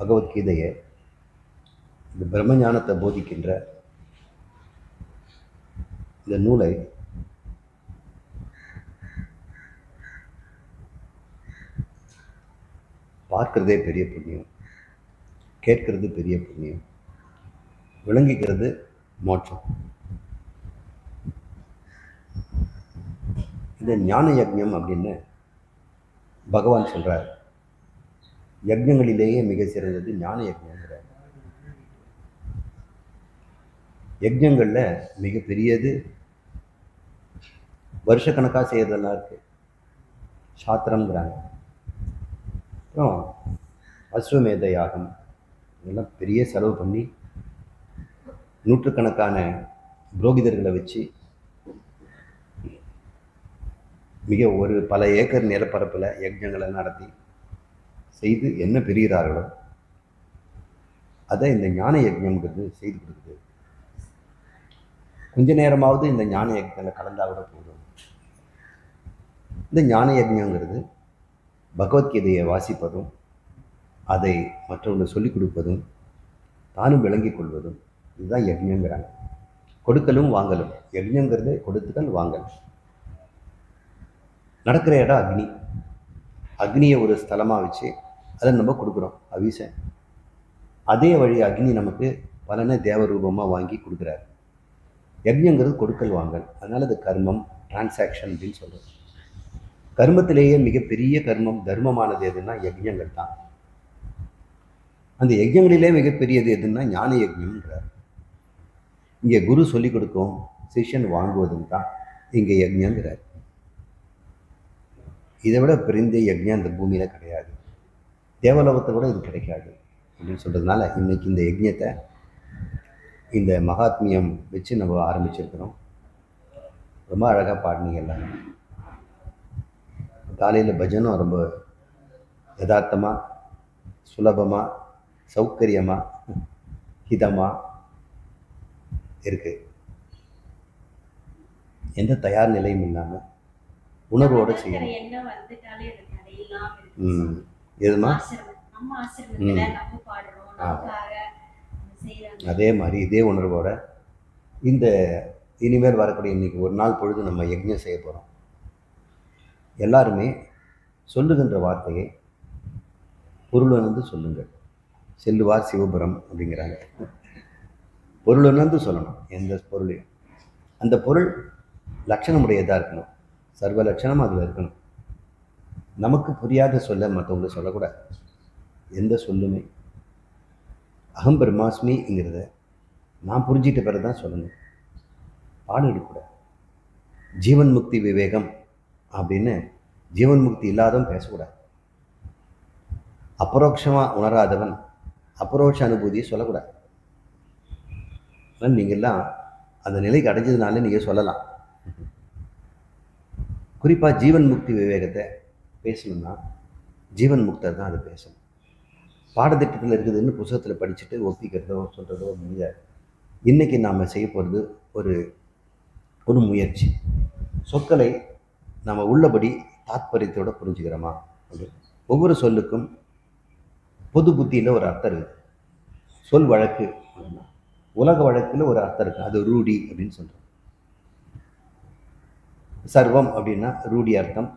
பகவத்கீதையை, இந்த பிரம்மஞானத்தை போதிக்கின்ற இந்த நூலை பார்க்கிறதே பெரிய புண்ணியம், கேட்கறது பெரிய புண்ணியம், விளங்கிக்கிறது மோட்சம். இந்த ஞான யஜ்ஞம் அப்படின்னு பகவான் சொல்றார். யஜ்ஞங்களிலேயே மிக சிறந்தது ஞான யஜ்ஞங்கிறார். யஜ்ஞங்கள்ல மிக பெரியது வருஷக்கணக்காக செய்யறதெல்லாம் இருக்கு, சாத்திரம்ங்கிறாங்க. அப்புறம் அஸ்வமேத யாகம், இதெல்லாம் பெரிய செலவு பண்ணி நூற்றுக்கணக்கான புரோகிதர்களை வச்சு மிக ஒரு பல ஏக்கர் நிலப்பரப்பில் யஜ்ஞங்களை நடத்தி செய்து என்ன பெறுகிறார்களோ அதை இந்த ஞான யஜ்ஞம்ங்கிறது செய்து கொடுக்குது. கொஞ்ச நேரமாவது இந்த ஞான யஜ்ஞங்களை கலந்தாவிட போதும். இந்த ஞான யஜ்ஞங்கிறது பகவத்கீதையை வாசிப்பதும், அதை மற்றவங்களுக்கு சொல்லிக் கொடுப்பதும், தானும் விளங்கிக் கொள்வதும், இதுதான் யஜ்ஞங்கிறாங்க. கொடுக்கலும் வாங்கலும். யஜ்ஞங்கிறது கொடுத்துக்கல் வாங்கல். நடக்கிற இடம் அக்னி. அக்னியை ஒரு ஸ்தலமாக வச்சு அதை நம்ம கொடுக்குறோம், அவிசை. அதே வழி அக்னி நமக்கு பலனை தேவரூபமாக வாங்கி கொடுக்குறாரு. யஜ்ஞங்கிறது கொடுக்கல் வாங்கல். அதனால் அது கர்மம், டிரான்சாக்ஷன் அப்படின்னு சொல்கிறோம். கர்மத்திலேயே மிகப்பெரிய கர்மம், தர்மமானது எதுன்னா யஜ்ஞங்கள் தான். அந்த யஜ்ஞங்களிலே மிகப்பெரியது எதுன்னா ஞான யஜ்ஞம்ன்றார். இங்கே குரு சொல்லிக் கொடுக்கும், சிஷ்யன் வாங்குவதும் தான் இங்கே யஜ்ஞங்கிறார். இதை விட பெரிய யஜ்ஞம் இந்த பூமியில் கிடையாது, தேவலோகத்தை கூட இது கிடைக்காது அப்படின்னு சொல்கிறதுனால இன்னைக்கு இந்த யஜ்ஞத்தை, இந்த மகாத்மியம் வச்சு நம்ம ஆரம்பிச்சிருக்கிறோம். ரொம்ப அழகாக பாடினீங்க எல்லாரும். காலையில் பஜனும் ரொம்ப யதார்த்தமாக, சுலபமாக, சௌகரியமாக, ஹிதமாக இருக்கு. எந்த தயார் நிலையும் இல்லாமல் உணர்வோடு செய்யணும். எதுமா அதே மாதிரி இதே உணர்வோட இந்த இனிமேல் வரக்கூடிய இன்னைக்கு ஒரு நாள் பொழுது நம்ம யஜ்ஞம் செய்ய போகிறோம். எல்லாருமே சொல்லுகின்ற வார்த்தையை பொருளுணர்ந்து சொல்லுங்கள். செல்லுவார் சிவபுரம் அப்படிங்கிறாங்க. பொருளுணர்ந்து சொல்லணும். எந்த பொருளையும் அந்த பொருள் லட்சணமுடையதாக இருக்கணும், சர்வ லட்சணம் அதில் இருக்கணும். நமக்கு புரியாத சொல்ல மற்றவங்களுக்கு சொல்லக்கூடாது. எந்த சொல்லுமே அகம் பிரம்மாஸ்மிங்கிறத நான் புரிஞ்சிட்ட பிறகு தான் சொல்லணும். பாடம் எடுக்கக்கூடாது. ஜீவன் முக்தி விவேகம் அப்படின்னு ஜீவன் முக்தி இல்லாதவன் பேசக்கூடாது. அபரோட்சமாக உணராதவன் அபரோட்ச அனுபூதியை சொல்லக்கூடாது. ஆனால் நீங்கள்லாம் அந்த நிலைக்கு அடைஞ்சதுனால நீங்கள் சொல்லலாம். குறிப்பாக ஜீவன் முக்தி விவேகத்தை பேசணும்னா ஜீவன் முக்தர் தான் அது பேசணும். பாடத்திட்டத்தில் இருக்குதுன்னு புத்தகத்தில் படிச்சுட்டு ஒப்பிக்கிறதோ சொல்கிறதோ முடியாது. இன்றைக்கி நாம் செய்ய போகிறது ஒரு முயற்சி. சொற்களை நம்ம உள்ளபடி தாத்பரியத்தோடு புரிஞ்சுக்கிறோமா? ஒவ்வொரு சொல்லுக்கும் பொது புத்தியில் ஒரு அர்த்தம் இருக்குது. சொல் வழக்கு, உலக வழக்கில் ஒரு அர்த்தம் இருக்குது. அது ரூடி அப்படின்னு சொல்கிறோம். சர்வம் அப்படின்னா ரூடி அர்த்தம்,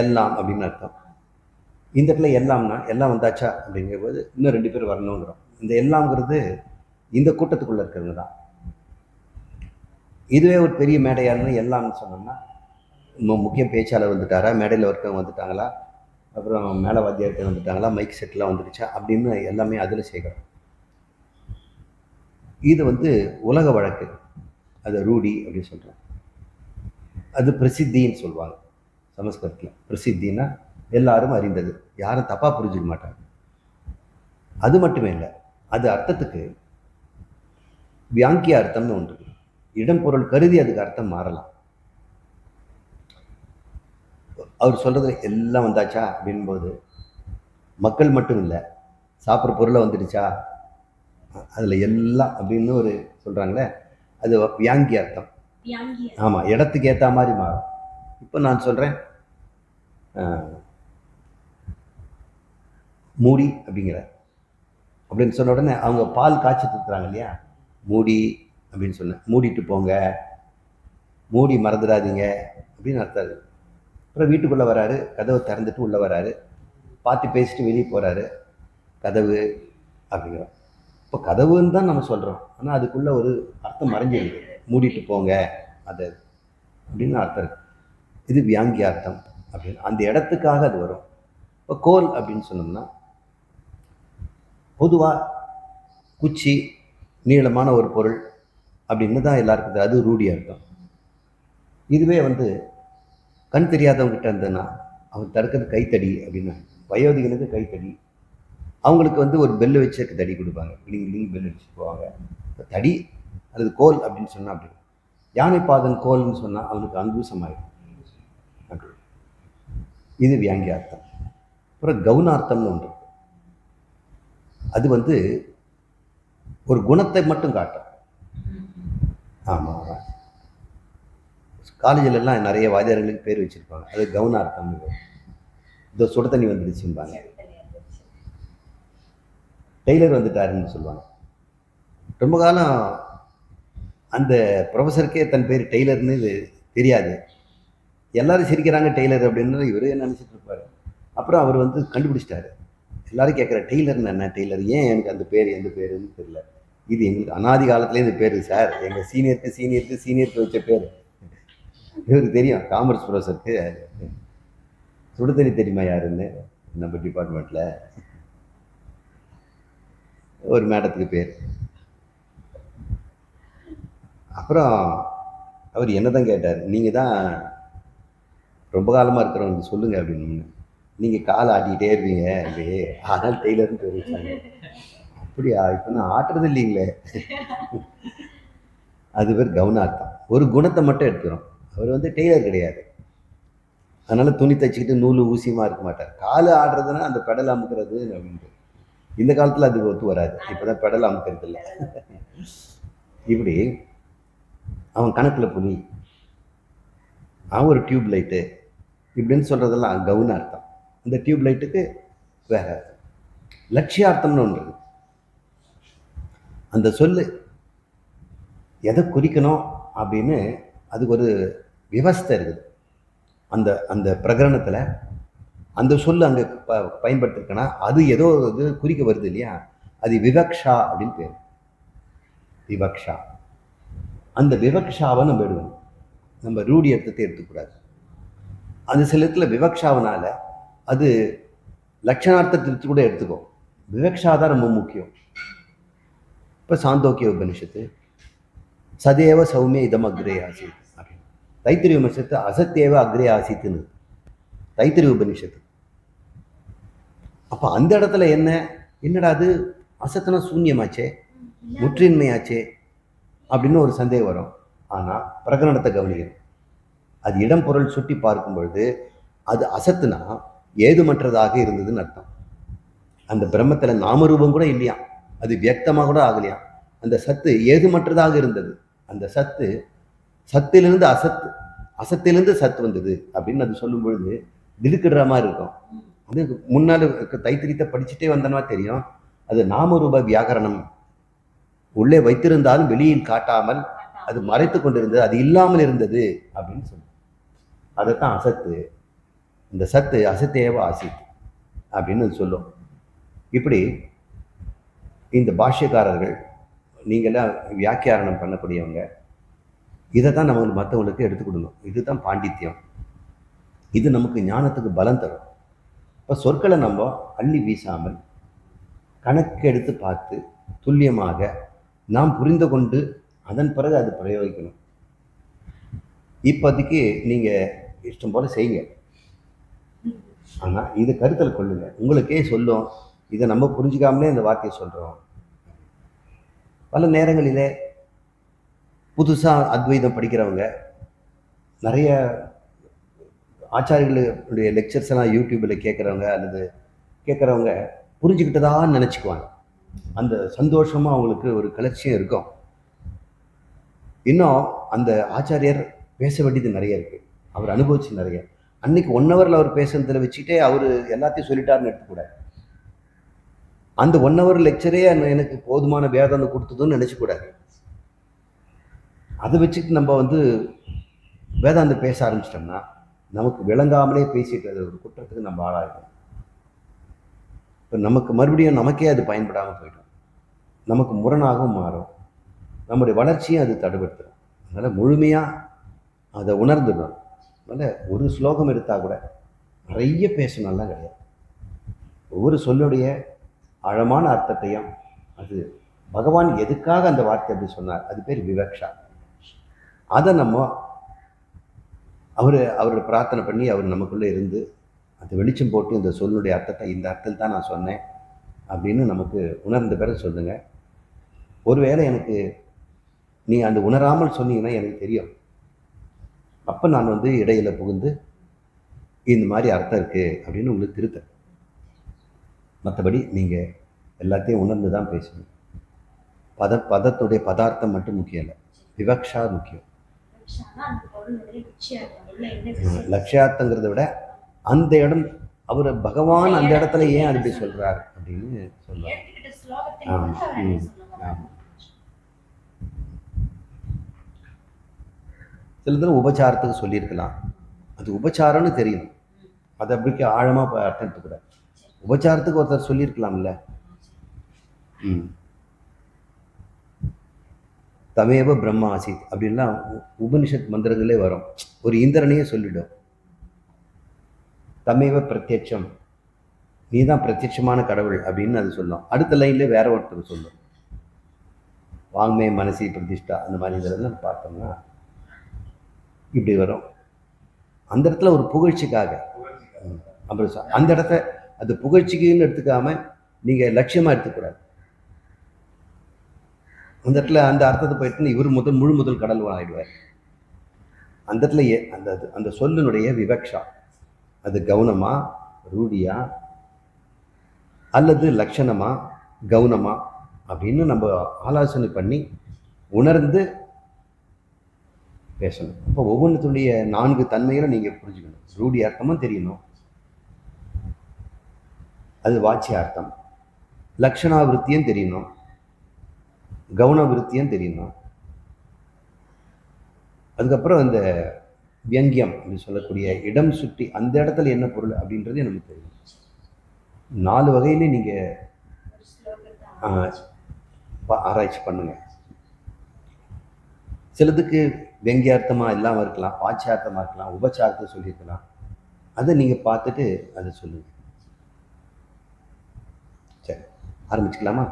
எல்லாம் அப்படின்னு அர்த்தம். இந்த இடத்துல எல்லாம்னா எல்லாம் வந்தாச்சா அப்படிங்கும்போது இன்னும் 2 பேர் வரணுங்கிறோம். இந்த எல்லாம்ங்கிறது இந்த கூட்டத்துக்குள்ளே இருக்கிறவங்க தான். இதுவே ஒரு பெரிய மேடையாருன்னு எல்லாம்னு சொன்னோம்னா முக்கிய பேச்சாளர் வந்துட்டாரா, மேடையில் ஒருத்தவங்க வந்துட்டாங்களா, அப்புறம் மேலே வாத்தியார்கிட்ட வந்துட்டாங்களா, மைக் செட்லாம் வந்துடுச்சா அப்படின்னு எல்லாமே அதில் சேர்க்குறோம். இது உலக வழக்கு, அது ரூடி அப்படின்னு சொல்கிறோம். அது பிரசித்தின்னு சொல்லுவாங்க சமஸ்கிருதத்தில். பிரசித்தின்னா எல்லாரும் அறிந்தது, யாரும் தப்பாக புரிஞ்சுக்க மாட்டாங்க. அது மட்டுமே இல்லை, அது அர்த்தத்துக்கு வியாங்கிய அர்த்தம்னு ஒன்று. இடம் பொருள் கருதி அதுக்கு அர்த்தம் மாறலாம். அவர் சொல்கிறது எல்லாம் வந்தாச்சா அப்படின்போது மக்கள் மட்டும் இல்லை, சாப்பிட்ற பொருளை வந்துடுச்சா, அதில் எல்லாம் அப்படின்னு ஒரு சொல்கிறாங்களே, அது வியாங்கிய அர்த்தம். ஆமாம், இடத்துக்கு ஏற்ற மாதிரி மாறும். இப்போ நான் சொல்கிறேன் மூடி அப்படிங்கிற அப்படின்னு சொன்ன உடனே அவங்க பால் காய்ச்சிட்டு இருக்கிறாங்க இல்லையா, மூடி அப்படின்னு சொன்னேன். மூடிட்டு போங்க, மூடி மறந்துடாதீங்க அப்படின்னு அர்த்தம். அப்புறம் வீட்டுக்குள்ளே வராரு, கதவை திறந்துட்டு உள்ளே வராரு, பார்த்து பேசிட்டு வெளியே போகிறாரு. கதவு அப்படிங்கிறோம். இப்போ கதவுன்னு தான் நம்ம சொல்கிறோம், ஆனால் அதுக்குள்ளே ஒரு அர்த்தம் மறைஞ்சிருக்கு. மூடிட்டு போங்க அது அப்படின்னு அர்த்தம் இருக்கு. இது வியாங்கியார்த்தம் அப்படின்னு அந்த இடத்துக்காக அது வரும். இப்போ கோல் அப்படின்னு சொன்னோம்னா பொதுவாக குச்சி, நீளமான ஒரு பொருள் அப்படின்னு தான் எல்லாருக்கும் அது ரூಢி அர்த்தம். இதுவே கண் தெரியாதவங்ககிட்ட இருந்ததுன்னா அவன் தடுக்கிறது கைத்தடி அப்படின்னு. வயோதிகனுக்கு கைத்தடி, அவங்களுக்கு ஒரு பெல்லு வச்சு தடி கொடுப்பாங்க, கிளிங் பெல் அடிச்சு போவாங்க. தடி அல்லது கோல் அப்படின்னு சொன்னா அப்படி. யானை பாதன் கோல்னு சொன்னா அவனுக்கு அங்குசமாயிடும். இது வியாங்கியார்த்தம். அப்புறம் கவுனார்த்தம்னு ஒன்று. அது ஒரு குணத்தை மட்டும் காட்டும். ஆமாம், காலேஜில் எல்லாம் நிறைய வாத்தியார்களுக்கு பேர் வச்சிருப்பாங்க, அது கவுனார்த்தம். இதோ சுட தண்ணி வந்துடுச்சும்பாங்க, டெய்லர் வந்துட்டாருன்னு சொல்லுவாங்க. ரொம்ப காலம் அந்த ப்ரொஃபஸருக்கே தன் பேர் டெய்லர்னு தெரியாது. எல்லாரும் சிரிக்கிறாங்க டெய்லர் அப்படின்னு இவரே நினச்சிட்டு இருப்பார். அப்புறம் அவர் கண்டுபிடிச்சிட்டாரு. எல்லாரும் கேட்குற டெய்லர்னு என்ன, டெய்லர் ஏன் எனக்கு அந்த பேர் எந்த பேருன்னு தெரியல. இது எங்களுக்கு அனாதி காலத்துலேயே இந்த பேர் சார், எங்கள் சீனியருக்கு வச்ச பேர். இவருக்கு தெரியும், காமர்ஸ் ப்ரொஃபஸருக்கு சுடுதண்ணி தெரியுமா யாருன்னு நம்ம டிபார்ட்மெண்ட்டில் ஒரு மேடத்துக்கு பேர். அப்புறம் அவர் என்ன தான் கேட்டார், நீங்கள் தான் ரொம்ப காலமாக இருக்கிறவங்க சொல்லுங்கள் அப்படின்னு. நீங்கள் காலை ஆட்டிக்கிட்டே இருப்பீங்க அப்படியே, ஆனால் டெய்லர்னு பேர் வச்சாங்க. அப்படியா, இப்போ நான் ஆட்டுறது இல்லைங்களே. அது பேர் கவுனார்த்தம். ஒரு குணத்தை மட்டும் எடுத்துக்கிறோம். அவர் டெய்லர் கிடையாது, அதனால துணி தைச்சிக்கிட்டு நூல் ஊசியமாக இருக்க மாட்டார். காலை ஆடுறதுன்னா அந்த பெடல் அமுக்கிறது அப்படின்ட்டு. இந்த காலத்தில் அது ஒத்து வராது, இப்போதான் பெடல் அமுக்கிறது இல்லை. இப்படி அவன் கணக்கில் புலி, அவன் ஒரு டியூப் லைட்டு இப்படின்னு சொல்றதெல்லாம் கவுனார்த்தம். இந்த டியூப் லைட்டுக்கு வேற லட்சியார்த்தம்னு ஒன்று. அந்த சொல்லு எதை குறிக்கணும் அப்படின்னு அதுக்கு ஒரு விவஸ்தை இருக்குது. அந்த அந்த பிரகரணத்தில் அந்த சொல்லு அங்கே பயன்படுத்திருக்கனா அது ஏதோ இது குறிக்க வருது இல்லையா, அது விவக்ஷா அப்படின்னு பேர். விவக்ஷா, அந்த விவக்ஷாவை நம்ம எடுக்கணும், நம்ம ரூಢி அர்த்தத்தை எடுத்துக்கூடாது. அந்த சில இடத்துல விவக்ஷாவனால அது லட்சணார்த்தத்திற்கு கூட எடுத்துக்கோ, விவக்ஷா தான் ரொம்ப முக்கியம். இப்போ சாந்தோக்கிய உபனிஷத்து சதேவ சௌமிய இதம் அக்ரே ஆசித் அப்படின்னு, தைத்திரிய உபனிஷத்து அசத்தேவ அக்ரே ஆசித்துன்னு தைத்திரிய உபனிஷத்து. அப்போ அந்த இடத்துல என்னடா அது அசத்தனா சூன்யமாச்சே, முற்றின்மையாச்சே அப்படின்னு ஒரு சந்தேகம் வரும். ஆனால் பிரகரணத்தை கவனிக்கணும். அது இடம் பொருள் சுட்டி பார்க்கும் பொழுது அது அசத்துனா ஏதுமற்றதாக இருந்ததுன்னு அர்த்தம். அந்த பிரம்மத்தில் நாமரூபம் கூட இல்லையா, அது வியக்தமாக கூட ஆகலையா, அந்த சத்து ஏதுமற்றதாக இருந்தது. அந்த சத்திலிருந்து அசத்திலிருந்து சத்து வந்தது அப்படின்னு அது சொல்லும் பொழுது திடுக்கிடுற மாதிரி இருக்கும். அது முன்னாடி தைத்திரியத்தை படிச்சுட்டே வந்தனா தெரியும், அது நாமரூப வியாகரணம். உள்ளே வைத்திருந்தாலும் வெளியில் காட்டாமல் அது மறைத்து கொண்டிருந்தது, அது இல்லாமல் இருந்தது அப்படின்னு சொல்லுவோம். அதைத்தான் அசத்து, இந்த சத்து அசத்தேவ ஆசித் அப்படின்னு சொல்லும். இப்படி இந்த பாஷ்யக்காரர்கள், நீங்களாம் வியாக்கியாரணம் பண்ணக்கூடியவங்க, இதை தான் நம்ம மற்றவங்களுக்கு எடுத்துக்கொள்ளணும். இதுதான் பாண்டித்யம், இது நமக்கு ஞானத்துக்கு பலம் தரும். இப்போ சொற்களை நம்ம அள்ளி வீசாமல் கணக்கெடுத்து பார்த்து துல்லியமாக நாம் புரிந்து கொண்டு அதன் பிறகு அது பிரயோகிக்கணும். இப்போதைக்கு நீங்கள் இஷ்டம் போல் செய்யுங்க, ஆனால் இதை கருத்தில் கொள்ளுங்க. உங்களுக்கே சொல்லும், இதை நம்ம புரிஞ்சிக்காமலே இந்த வார்த்தையை சொல்கிறோம். பல நேரங்களிலே புதுசாக அத்வைதம் படிக்கிறவங்க, நிறைய ஆச்சாரியர்களுடைய லெக்சர்ஸ் எல்லாம் யூடியூப்பில் கேட்குறவங்க புரிஞ்சுக்கிட்டதான்னு நினச்சிக்குவாங்க. அந்த சந்தோஷமாக அவங்களுக்கு ஒரு கிளர்ச்சியும் இருக்கும். இன்னும் அந்த ஆச்சாரியர் பேச வேண்டியது நிறைய இருக்குது, அவர் அனுபவிச்சு நிறைய. அன்னைக்கு 1 ஹவரில் அவர் பேசுறதுல வச்சுக்கிட்டே அவர் எல்லாத்தையும் சொல்லிட்டாருன்னு எடுத்துக்கூடாது. அந்த 1 ஹவர் லெக்சரே எனக்கு போதுமான வேதம் கொடுத்ததுன்னு நினைச்சக்கூடாது. அதை வச்சுட்டு நம்ம வந்து வேதாந்தம் பேச ஆரம்பிச்சிட்டோம்னா நமக்கு விளங்காமலே பேசிட்டு அது ஒரு குற்றத்துக்கு நம்ம ஆளாயிடும். இப்போ நமக்கு மறுபடியும் நமக்கே அது பயன்படாமல் போயிடும், நமக்கு முரணாகவும் மாறும், நம்முடைய வளர்ச்சியும் அது தடுபடுத்தும். அதனால் முழுமையாக அதை உணர்ந்துடணும். அதனால் ஒரு ஸ்லோகம் எடுத்தால் கூட நிறைய பேசணும்லாம் கிடையாது. ஒவ்வொரு சொல்லுடைய ஆழமான அர்த்தத்தையும், அது பகவான் எதுக்காக அந்த வார்த்தை அப்படி சொன்னார், அது பேர் விவக்ஷா. அதை நம்ம அவரோட பிரார்த்தனை பண்ணி அவர் நமக்குள்ளே இருந்து அந்த வெளிச்சம் போட்டு இந்த சொல்லுடைய அர்த்தத்தை இந்த அர்த்தத்தில் தான் நான் சொன்னேன் அப்படின்னு நமக்கு உணர்ந்த பிறகு சொல்லுங்க. ஒருவேளை எனக்கு நீ அந்த உணராமல் சொன்னீங்கன்னா எனக்கு தெரியும், அப்போ நான் வந்து இடையில புகுந்து இந்த மாதிரி அர்த்தம் இருக்குது அப்படின்னு உங்களுக்கு திருத்த. மற்றபடி நீங்கள் எல்லாத்தையும் உணர்ந்து தான் பேசணும். பதத்துடைய பதார்த்தம் மட்டும் முக்கியம் இல்லை, விவக்ஷா முக்கியம். லட்சியார்த்தங்கிறத விட அந்த இடம் அவர் பகவான் அந்த இடத்துல ஏன் அப்படி சொல்றார் அப்படின்னு சொல்லுவாங்க. சில தடவை உபச்சாரத்துக்கு சொல்லியிருக்கலாம், அது உபச்சாரம்னு தெரியணும், அதை அப்படி ஆழமாக அர்த்தம் கூட. உபச்சாரத்துக்கு ஒருத்தர் சொல்லியிருக்கலாம்ல, தமேவ பிரம்ம ஆசித் அப்படின்லாம் உபனிஷத் மந்திரங்களே வரும். ஒரு இந்திரனையே சொல்லிடும், தமேவ பிரத்யட்சம், நீ தான் பிரத்யட்சமான கடவுள் அப்படின்னு அது சொல்லும். அடுத்த லைன்லேயே வேற ஒருத்தர் சொல்லும், வாங்மே மனசி பிரதிஷ்டா, அந்த மாதிரி இதெல்லாம் பார்த்தோம்னா இப்படி வரும். அந்த இடத்துல ஒரு புகழ்ச்சிக்காக அப்படி அந்த இடத்த அது புகழ்ச்சிக்குன்னு எடுத்துக்காம நீங்கள் லட்சியமாக எடுத்துக்கூடாது. அந்த இடத்துல அந்த அர்த்தத்தை போயிட்டு இவர் முழு முதல் கடல் ஆயிடுவார். அந்த இடத்துல அந்த அந்த சொல்லினுடைய விவக்ஷா, அது கவுனமா ரூடியா அல்லது லட்சணமா கவுனமா அப்படின்னு நம்ம ஆலோசனை பண்ணி உணர்ந்து பேசணும். அப்போ ஒவ்வொன்றுத்துடைய 4 தன்மைகளை நீங்கள் புரிஞ்சுக்கணும். ரூடி அர்த்தமும் தெரியணும், அது வாட்சிய அர்த்தம், லட்சணாவிருத்தியும் தெரியணும், கவுன விருத்தியும் தெரியணும். அதுக்கப்புறம் இந்த வியங்கியம் அப்படின்னு சொல்லக்கூடிய இடம் சுற்றி அந்த இடத்துல என்ன பொருள் அப்படின்றது நமக்கு தெரியும். 4 வகையிலே நீங்கள் ஆராய்ச்சி பண்ணுங்க. சிலதுக்கு வெங்கியார்த்தமாக இல்லாமல் இருக்கலாம், பாச்சார்த்தமாக இருக்கலாம், உபச்சாரத்தை சொல்லியிருக்கலாம். அதை நீங்கள் பார்த்துட்டு அதை சொல்லுங்கள். சரி, ஆரம்பிச்சுக்கலாமா?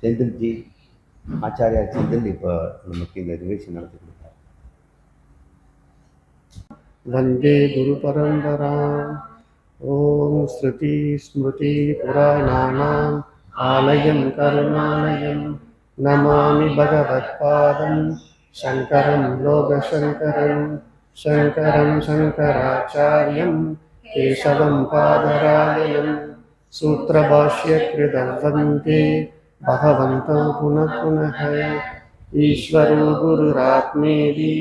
செந்தில்ஜி, ஆச்சாரியா செந்தில் இப்போ நமக்கு இந்த நிகழ்ச்சி நடத்தி கொடுத்தார். வந்தே குரு பரம்பரா. ஓம் ஸ்ருதி ஸ்மிருதி புராணானாம் ஆலயம் கருணாலயம் நமாமி பகவத்பாதம் சங்கரம் லோகசங்கரம் சங்கரம் சங்கராச்சாரியம் கேசவம் பாதராயணம் சூத்திரபாஷ்யக்ருதம் வந்தே பகவந்தோ புனः புனः. ஈஸ்வரோ குருராத்மேதி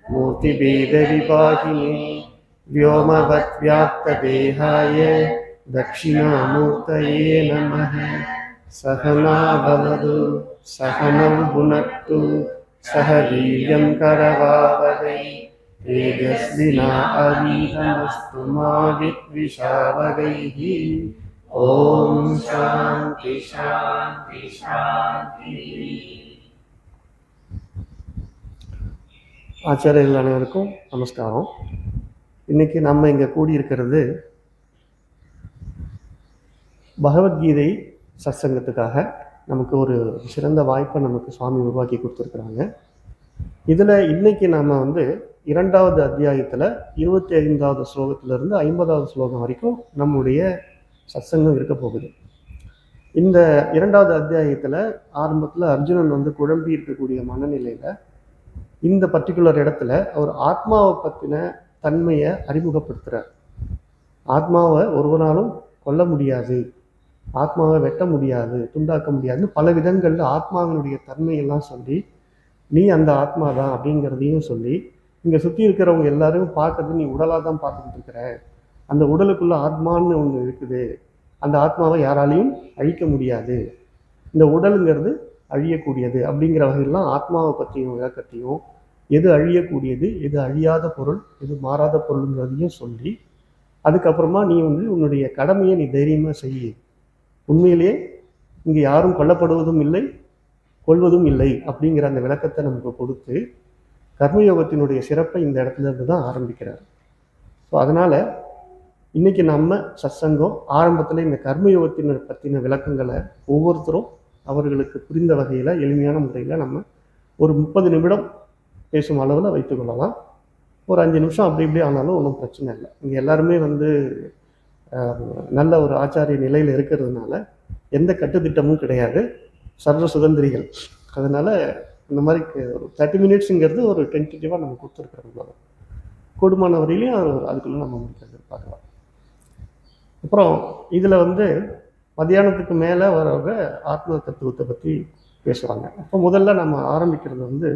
மூர்த்திபேதவிபாகினே व्योमवद्व्याप्तदेहाय दक्षिणामूर्तये नमः. सहना भवतु सहनौ भुनक्तु सह वीर्यं करवावहै तेजस्विना अधीतमस्तु मा विद्विषावहैः. ॐ शान्ति शान्ति शान्तिः. ஆச்சாரியர்கள் அனைவருக்கும் நமஸ்காரம். இன்றைக்கி நம்ம இங்கே கூடியிருக்கிறது பகவத்கீதை சத்சங்கத்துக்காக. நமக்கு ஒரு சிறந்த வாய்ப்பை நமக்கு சுவாமி உருவாக்கி கொடுத்துருக்குறாங்க. இதில் இன்றைக்கி நாம் வந்து 2வது அத்தியாயத்தில் 25வது ஸ்லோகத்திலிருந்து 50வது ஸ்லோகம் வரைக்கும் நம்முடைய சத்சங்கம் இருக்க போகுது. இந்த 2வது அத்தியாயத்தில் ஆரம்பத்தில் அர்ஜுனன் வந்து குழம்பி இருக்கக்கூடிய மனநிலையில் இந்த பர்டிகுலர் இடத்துல அவர் ஆத்மாவை பற்றின தன்மையை அறிமுகப்படுத்துகிறார். ஆத்மாவை ஒருவராலும் கொல்ல முடியாது, ஆத்மாவை வெட்ட முடியாது, துண்டாக்க முடியாதுன்னு பல விதங்களில் ஆத்மாவினுடைய தன்மையெல்லாம் சொல்லி, நீ அந்த ஆத்மா தான் அப்படிங்கிறதையும் சொல்லி, இங்கே சுற்றி இருக்கிறவங்க எல்லாரும் பார்க்கறது நீ உடலாக தான் பார்த்துக்கிட்டு இருக்கிற, அந்த உடலுக்குள்ள ஆத்மான்னு ஒன்று இருக்குது, அந்த ஆத்மாவை யாராலையும் அழிக்க முடியாது, இந்த உடலுங்கிறது அழியக்கூடியது அப்படிங்கிற வகையிலாம் ஆத்மாவை பற்றியும் விளக்கத்தையும், எது அழியக்கூடியது, எது அழியாத பொருள், எது மாறாத பொருளுங்கிறதையும் சொல்லி, அதுக்கப்புறமா நீ வந்து உன்னுடைய கடமையை நீ தைரியமாக செய்யு, உண்மையிலேயே இங்கே யாரும் கொல்லப்படுவதும் இல்லை, கொள்வதும் இல்லை அப்படிங்கிற அந்த விளக்கத்தை நமக்கு கொடுத்து கர்மயோகத்தினுடைய சிறப்பை இந்த இடத்துல இருந்து தான் ஆரம்பிக்கிறார். ஸோ அதனால் இன்னைக்கு நம்ம சத்சங்கம் ஆரம்பத்தில் இந்த கர்மயோகத்தினை பற்றின விளக்கங்களை ஒவ்வொருத்தரும் அவர்களுக்கு புரிந்த வகையில் எளிமையான முறையில் நம்ம ஒரு 30 நிமிடம் பேசும் அளவில் வைத்துக்கொள்ளலாம். ஒரு 5 நிமிஷம் அப்படி இப்படி ஆனாலும் ஒன்றும் பிரச்சனை இல்லை. இங்கே எல்லாருமே வந்து நல்ல ஒரு ஆச்சாரிய நிலையில் இருக்கிறதுனால எந்த கட்டுத்திட்டமும் கிடையாது, சர்வ சுதந்திரிகள். அதனால் இந்த மாதிரி ஒரு 30 மினிட்ஸுங்கிறது ஒரு டென்டேட்டிவாக நம்ம கொடுத்துருக்குறோம். கூடுமான வரையிலையும் அதுக்குள்ளே நம்ம முடிக்கிறது பார்க்கலாம். அப்புறம் இதில் வந்து மத்தியானத்துக்கு மேலே வரவங்க ஆத்ம தத்துவத்தை பற்றி பேசுவாங்க. அப்போ முதல்ல நம்ம ஆரம்பிக்கிறது வந்து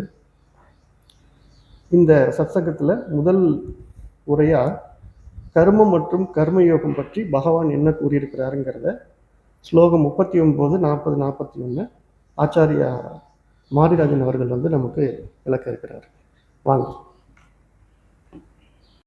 இந்த சத்சங்கத்தில் முதல் உரையாக கர்மம் மற்றும் கர்மயோகம் பற்றி பகவான் என்ன கூறியிருக்கிறாருங்கிறத ஸ்லோகம் 39, 40, 41 ஆச்சாரியா மாரிராஜன் அவர்கள் வந்து நமக்கு விளக்க இருக்கிறார். வாங்க.